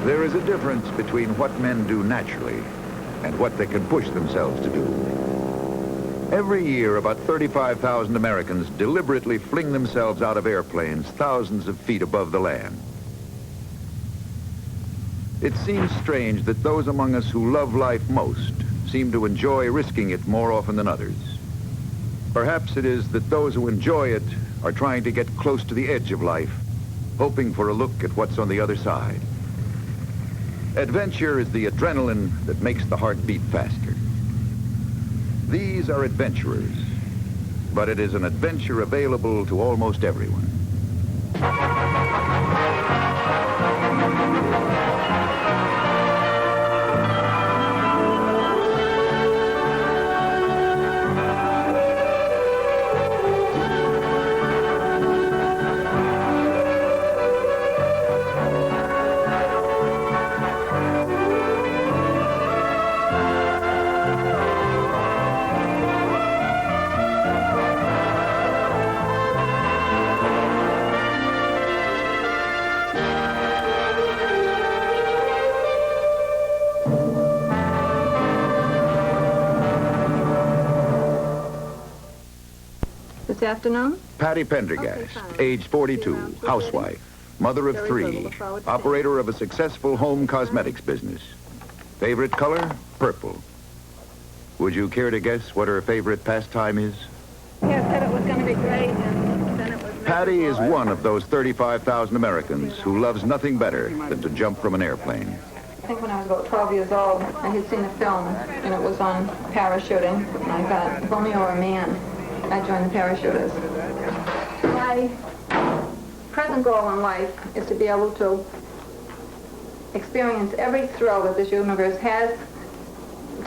There is a difference between what men do naturally and what they can push themselves to do. Every year, about 35,000 Americans deliberately fling themselves out of airplanes thousands of feet above the land. It seems strange that those among us who love life most seem to enjoy risking it more often than others. Perhaps it is that those who enjoy it are trying to get close to the edge of life, hoping for a look at what's on the other side. Adventure is the adrenaline that makes the heart beat faster. These are adventurers, but it is an adventure available to almost everyone. This afternoon? Patty Pendergast, age 42, housewife, mother of 3, operator of a successful home cosmetics business. Favorite color? Purple. Would you care to guess what her favorite pastime is? Yeah, I said it was going to be great, and then it was... Patty is one of those 35,000 Americans who loves nothing better than to jump from an airplane. I think when I was about 12 years old, I had seen a film, and it was on parachuting, and I thought, if only I were a man, I'd join the parachuters. My present goal in life is to be able to experience every thrill that this universe has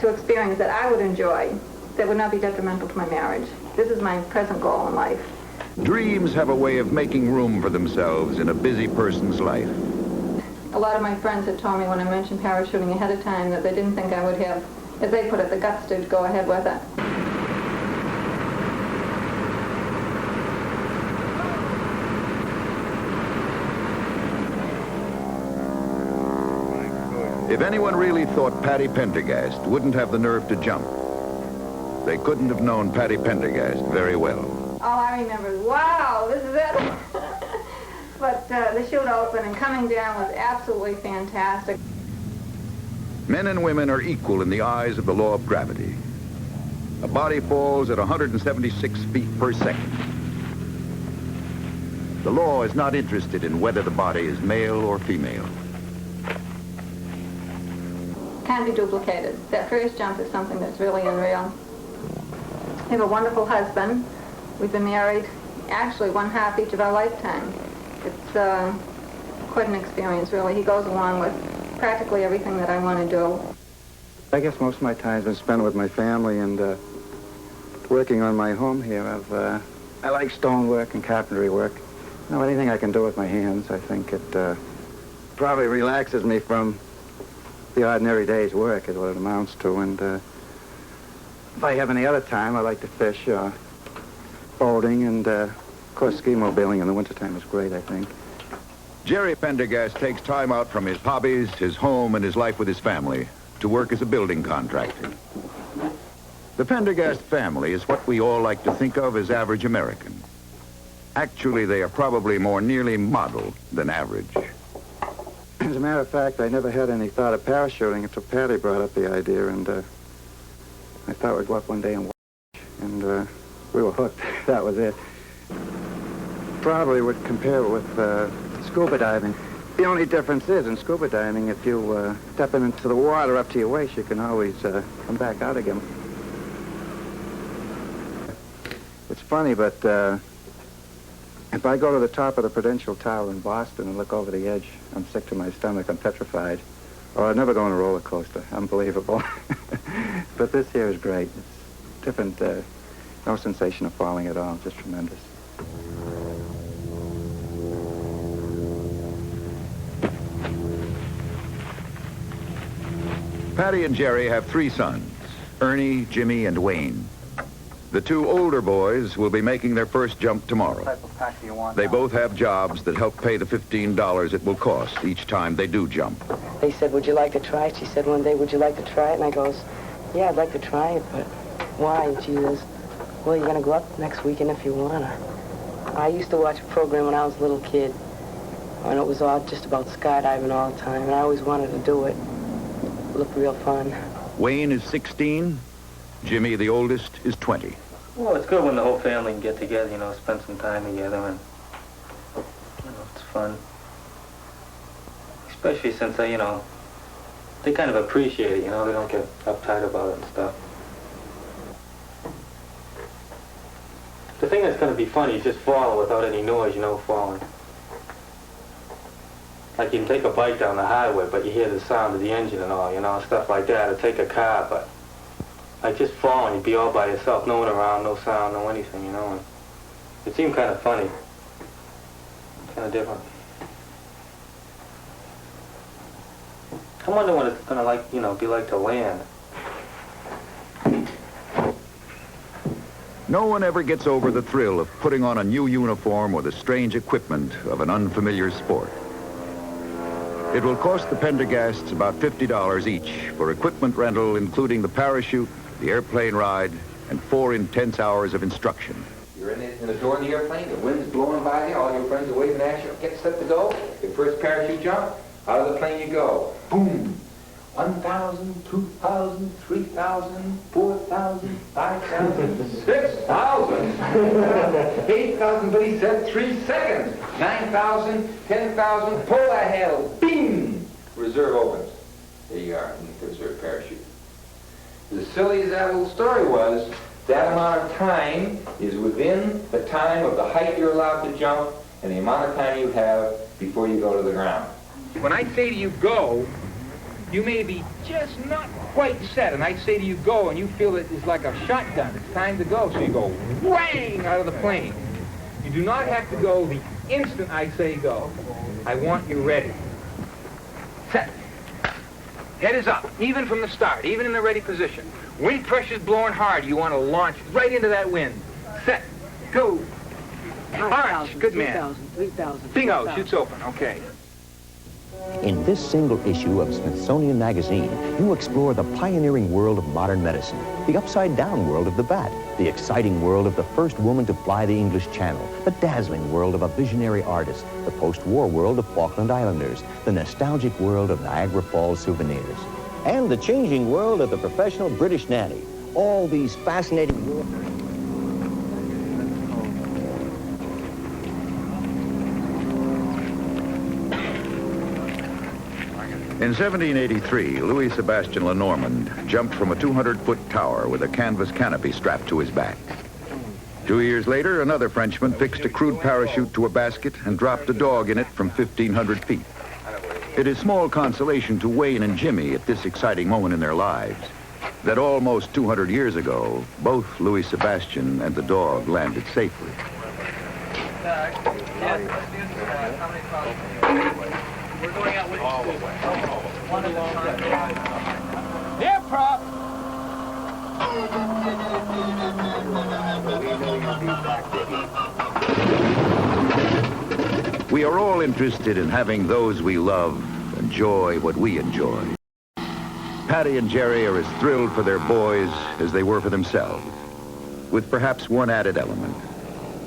to experience that I would enjoy that would not be detrimental to my marriage. This is my present goal in life. Dreams have a way of making room for themselves in a busy person's life. A lot of my friends had told me when I mentioned parachuting ahead of time that they didn't think I would have, as they put it, the guts to go ahead with it. If anyone really thought Patty Pendergast wouldn't have the nerve to jump, they couldn't have known Patty Pendergast very well. All I remember is, wow, this is it. But the chute opened and coming down was absolutely fantastic. Men and women are equal in the eyes of the law of gravity. A body falls at 176 feet per second. The law is not interested in whether the body is male or female. Can't be duplicated. That first jump is something that's really unreal. I have a wonderful husband. We've been married actually 1/2 each of our lifetime. It's quite an experience, really. He goes along with practically everything that I want to do. I guess most of my time's been spent with my family and working on my home here. I like stonework and carpentry work. You know, anything I can do with my hands, I think it probably relaxes me from the ordinary day's work is what it amounts to. And if I have any other time, I like to fish, boating, and of course ski mobiling in the wintertime is great, I think. Jerry Pendergast takes time out from his hobbies, his home, and his life with his family to work as a building contractor. The Pendergast family is what we all like to think of as average American. Actually, they are probably more nearly model than average. As a matter of fact, I never had any thought of parachuting until Patty brought up the idea, and I thought we'd go up one day and watch, and we were hooked. That was it. Probably would compare it with scuba diving. The only difference is in scuba diving, if you step into the water up to your waist, you can always come back out again. It's funny, but if I go to the top of the Prudential Tower in Boston and look over the edge, I'm sick to my stomach. I'm petrified. Or I'd never go on a roller coaster. Unbelievable. But this here is great. It's different. No sensation of falling at all. Just tremendous. Patty and Jerry have 3 sons, Ernie, Jimmy, and Wayne. The two older boys will be making their first jump tomorrow. What type of pack do you want They now? both have jobs that help pay the $15 it will cost each time they do jump. They said, would you like to try it? She said one day, would you like to try it? And I goes, yeah, I'd like to try it, but why? And she goes, well, you're going to go up next weekend if you want to. I used to watch a program when I was a little kid, and it was all just about skydiving all the time, and I always wanted to do it. It looked real fun. Wayne is 16. Jimmy, the oldest, is 20. Well, it's good when the whole family can get together, you know, spend some time together, and, you know, it's fun. Especially since they, you know, they kind of appreciate it, you know, they don't get uptight about it and stuff. The thing that's going to be funny is just falling without any noise, you know, falling. Like you can take a bike down the highway, but you hear the sound of the engine and all, you know, stuff like that. Or take a car, but like just falling, you'd be all by yourself, no one around, no sound, no anything, you know. And it seemed kind of funny, kind of different. I wonder what it's gonna like, you know, be like to land. No one ever gets over the thrill of putting on a new uniform or the strange equipment of an unfamiliar sport. It will cost the Pendergasts about $50 each for equipment rental, including the parachute, the airplane ride, and 4 intense hours of instruction. You're in the door of the airplane, the wind's blowing by you, all your friends are waving at you, get set to go. Your first parachute jump, out of the plane you go. Boom! 1,000, 2,000, 3,000, 4,000, 5,000, 6,000, 8,000, but he said 3 seconds. 9,000, 10,000, pull that hell, bing! Reserve opens. There you are, in the reserve parachute. As silly as that little story was, that amount of time is within the time of the height you're allowed to jump and the amount of time you have before you go to the ground. When I say to you go, you may be just not quite set, and I say to you go, and you feel it is like a shotgun. It's time to go, so you go whang out of the plane. You do not have to go the instant I say go. I want you ready. Set. Head is up, even from the start, even in the ready position. Wind pressure's blowing hard. You want to launch right into that wind. Set. Go. Arch. Good man. 3,000. Bingo. Shoots open. Okay. In this single issue of Smithsonian Magazine, you explore the pioneering world of modern medicine, the upside-down world of the bat, the exciting world of the first woman to fly the English Channel, the dazzling world of a visionary artist, the post-war world of Falkland Islanders, the nostalgic world of Niagara Falls souvenirs, and the changing world of the professional British nanny. All these fascinating worlds... In 1783, Louis Sebastian Lenormand jumped from a 200-foot tower with a canvas canopy strapped to his back. 2 years later, another Frenchman fixed a crude parachute to a basket and dropped a dog in it from 1,500 feet. It is small consolation to Wayne and Jimmy at this exciting moment in their lives that almost 200 years ago, both Louis Sebastian and the dog landed safely. We're going out with one at a time. Yeah, prop. We are all interested in having those we love enjoy what we enjoy. Patty and Jerry are as thrilled for their boys as they were for themselves, with perhaps one added element,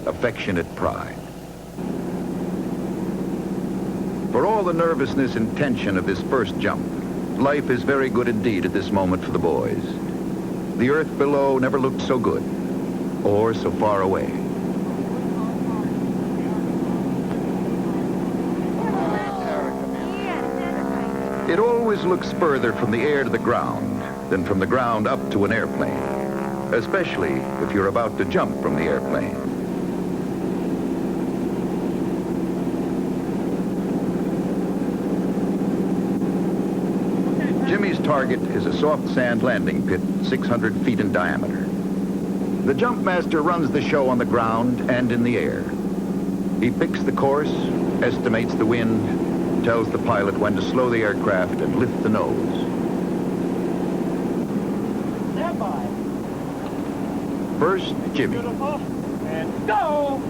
affectionate pride. For all the nervousness and tension of this first jump, life is very good indeed at this moment for the boys. The earth below never looked so good, or so far away. It always looks further from the air to the ground than from the ground up to an airplane, especially if you're about to jump from the airplane. Jimmy's target is a soft sand landing pit 600 feet in diameter. The jump master runs the show on the ground and in the air. He picks the course, estimates the wind, tells the pilot when to slow the aircraft and lift the nose. First, Jimmy. And go!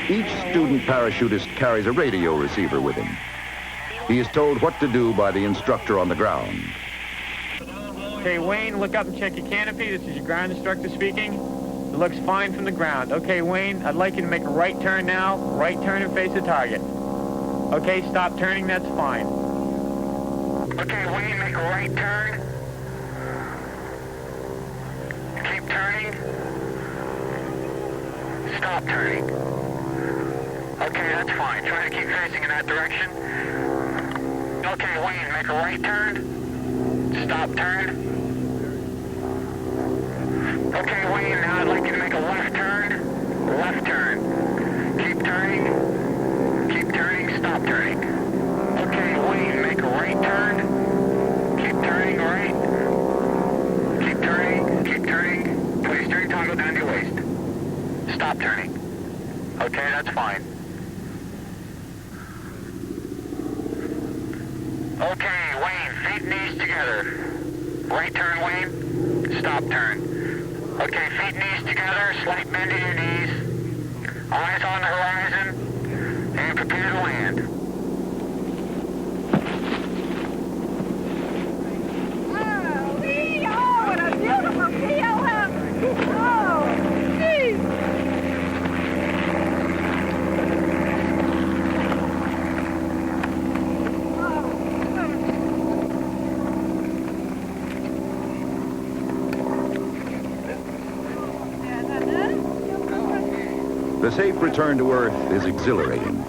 Each student parachutist carries a radio receiver with him. He is told what to do by the instructor on the ground. Okay, Wayne, look up and check your canopy. This is your ground instructor speaking. It looks fine from the ground. Okay, Wayne, I'd like you to make a right turn now. Right turn and face the target. Okay, stop turning. That's fine. Okay, Wayne, make a right turn. Keep turning. Stop turning. Okay, that's fine. Try to keep facing in that direction. Okay, Wayne, make a right turn. Stop turn. Okay, Wayne, now I'd like you to make a left turn. Left turn. Keep turning. Keep turning. Stop turning. Okay, Wayne, make a right turn. Keep turning right. Keep turning. Keep turning. Put your steering toggle down to your waist. Stop turning. Okay, that's fine. Okay, Wayne, feet and knees together. Right turn, Wayne. Stop turn. Okay, feet and knees together, slight bend in your knees. Eyes on the horizon, and prepare to land. Oh, what a beautiful PLM! Oh, geez! The safe return to Earth is exhilarating.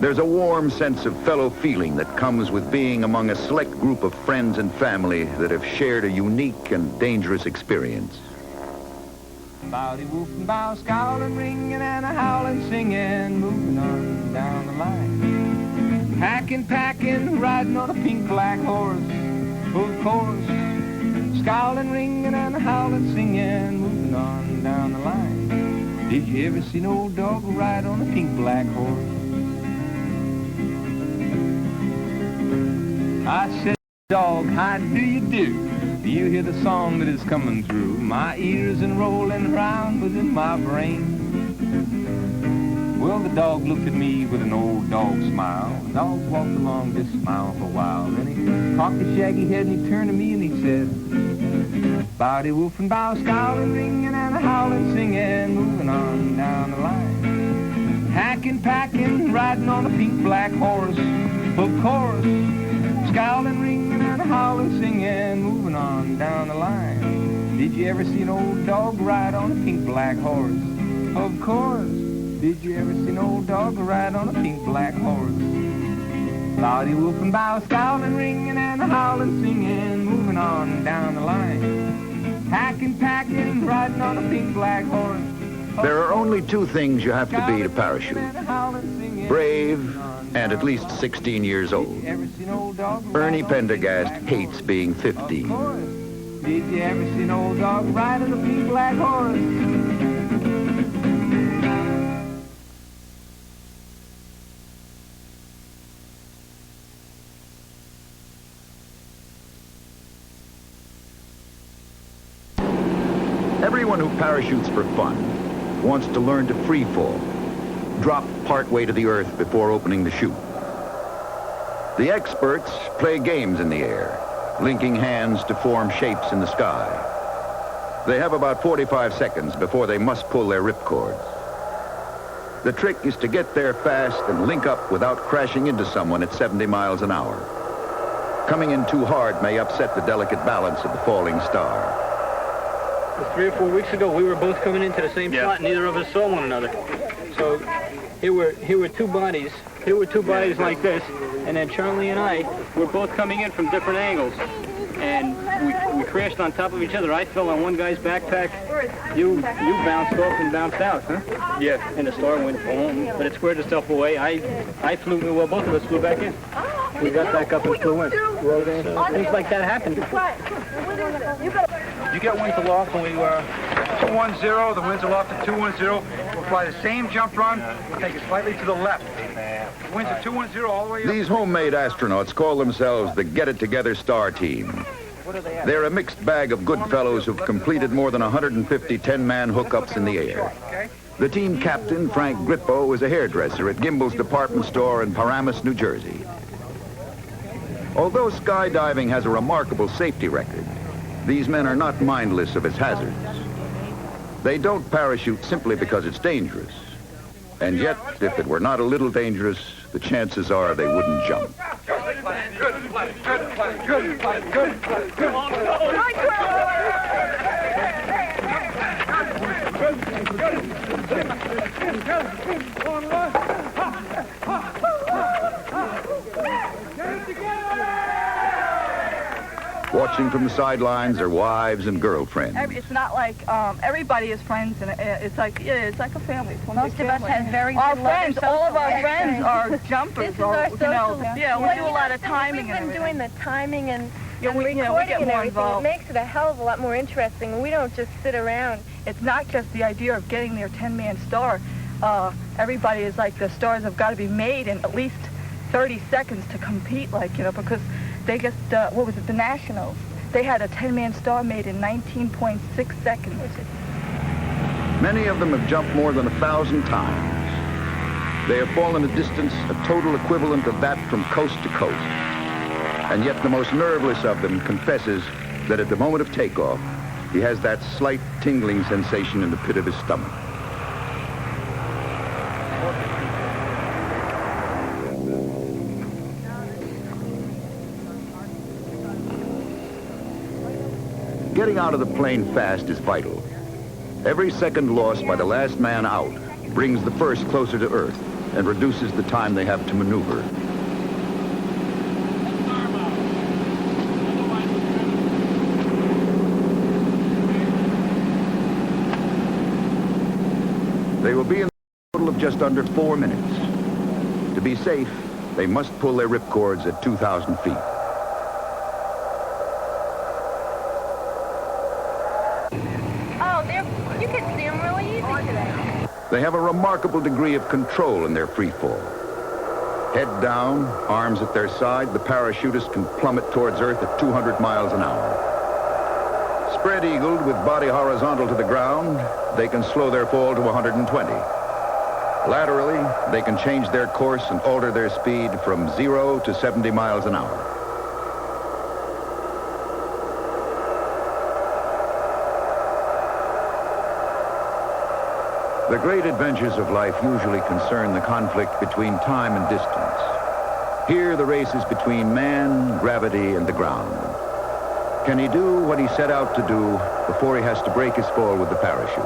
There's a warm sense of fellow feeling that comes with being among a select group of friends and family that have shared a unique and dangerous experience. Bowdy whooping, bow, scowling, ringing, and a howling, singing, moving on down the line. Packing, riding on a pink-black horse, of course. Scowling, ringing, and a howling, singing, moving on down the line. Did you ever see an old dog ride on a pink-black horse? I said, dog, how do you do? Do you hear the song that is coming through my ears and rolling around within my brain? Well, the dog looked at me with an old dog smile. The dog walked along this smile for a while. Then he cocked his shaggy head and he turned to me and he said, bowdy woofing, bow, scowling, ringing, and a howling, singing, moving on down the line. Packing, riding on a pink-black horse, of course. Scowling, ringing, and a howling, singing, moving on down the line. Did you ever see an old dog ride on a pink-black horse? Of course. Did you ever see an old dog ride on a pink-black horse? Bowdy woofing, bow, scowling, ringing, and a howling, singing, moving on down the line. Packing, riding on a pink-black horse. There are only two things you have to be to parachute. Brave and at least 16 years old. Ernie Pendergast hates being 15. Did you ever see an old dog riding a pink-black horse? Everyone who parachutes for fun wants to learn to free fall, drop partway to the earth before opening the chute. The experts play games in the air, linking hands to form shapes in the sky. They have about 45 seconds before they must pull their ripcords. The trick is to get there fast and link up without crashing into someone at 70 miles an hour. Coming in too hard may upset the delicate balance of the falling star. 3 or 4 weeks ago, we were both coming into the same spot. Neither of us saw one another. So here were two bodies. Here were two bodies like this, and then Charlie and I were both coming in from different angles. And we crashed on top of each other. I fell on one guy's backpack. You bounced off and bounced out, huh? Yeah. And the star went home, but it squared itself away. I flew, well, both of us flew back in. We got back up and flew in. So things like that happen. You get winds aloft when we were 210, the winds aloft at 210. We'll fly the same jump run, we'll take it slightly to the left. The winds at 210 all the way up. These homemade astronauts call themselves the Get It Together Star Team. They're a mixed bag of good fellows who've completed more than 150 10-man hookups in the air. The team captain, Frank Grippo, is a hairdresser at Gimbel's department store in Paramus, New Jersey. Although skydiving has a remarkable safety record, these men are not mindless of its hazards. They don't parachute simply because it's dangerous. And yet, if it were not a little dangerous, the chances are they wouldn't jump. Watching from the sidelines are wives and girlfriends. It's not like everybody is friends, and it's like a family. It's Most of us have very our good friends. All of our friends are jumpers. This is our social. Yeah, we do a lot of timing. We've been doing the timing and we recording get and more everything. involved. It makes it a hell of a lot more interesting. We don't just sit around. It's not just the idea of getting their 10-man star. Everybody is like, the stars have got to be made in at least 30 seconds to compete, because they just, the Nationals. They had a 10-man star made in 19.6 seconds. Many of them have jumped more than 1,000 times. They have fallen a distance, a total equivalent of that from coast to coast. And yet the most nerveless of them confesses that at the moment of takeoff, he has that slight tingling sensation in the pit of his stomach. Getting out of the plane fast is vital. Every second lost by the last man out brings the first closer to Earth and reduces the time they have to maneuver. They will be in a total of just under 4 minutes. To be safe, they must pull their ripcords at 2,000 feet. You can see them really easy today. They have a remarkable degree of control in their free fall. Head down, arms at their side, the parachutist can plummet towards Earth at 200 miles an hour. Spread-eagled with body horizontal to the ground, they can slow their fall to 120. Laterally, they can change their course and alter their speed from 0 to 70 miles an hour. The great adventures of life usually concern the conflict between time and distance. Here, the race is between man, gravity, and the ground. Can he do what he set out to do before he has to break his fall with the parachute?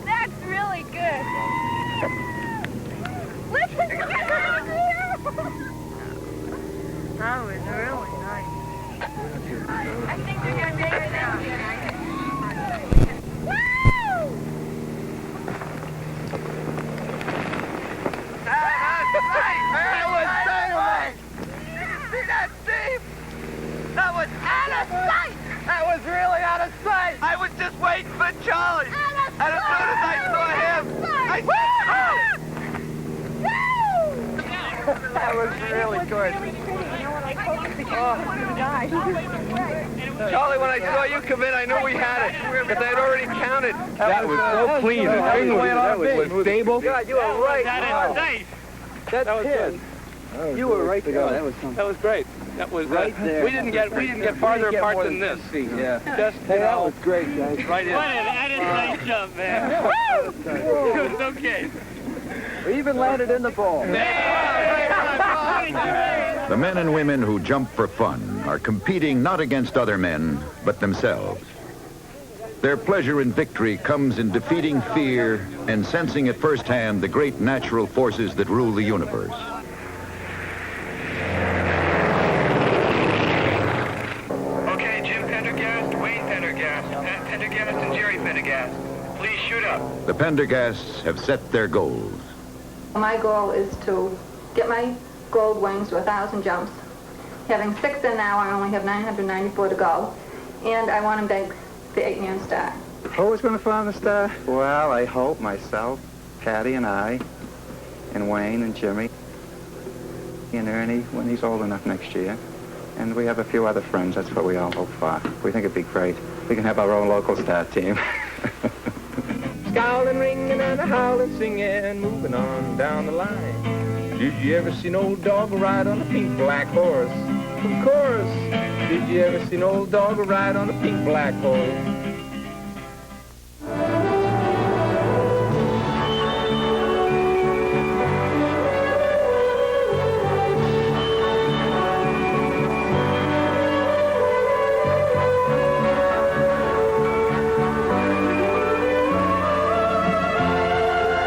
That's really good. That was really good. Charlie, when I saw you come in, I knew we had it, because I'd already counted. That was so clean. The thing was stable. God, you were right. That is safe. That was good. You were right there. That was great. That was right there. We didn't get farther apart than this. Yeah. Just That was great, guys. right in. That is a nice jump, man. It was okay. We even landed in the ball. The men and women who jump for fun are competing not against other men, but themselves. Their pleasure in victory comes in defeating fear and sensing at first hand the great natural forces that rule the universe. Okay, Jim Pendergast, Wayne Pendergast, Pat Pendergast, and Jerry Pendergast. Please shoot up. The Pendergasts have set their goals. My goal is to get my gold wings to 1,000 jumps. Having 6 in now, I only have 994 to go. And I want to make the 8-man start. Who's going to find the star? Well, I hope myself, Patty and I, and Wayne and Jimmy, and Ernie when he's old enough next year. And we have a few other friends. That's what we all hope for. We think it'd be great. We can have our own local star team. Scowling, ringing, and a howling, singing, moving on down the line. Did you ever see an old dog ride on a pink black horse? Of course. Did you ever see an old dog ride on a pink black horse?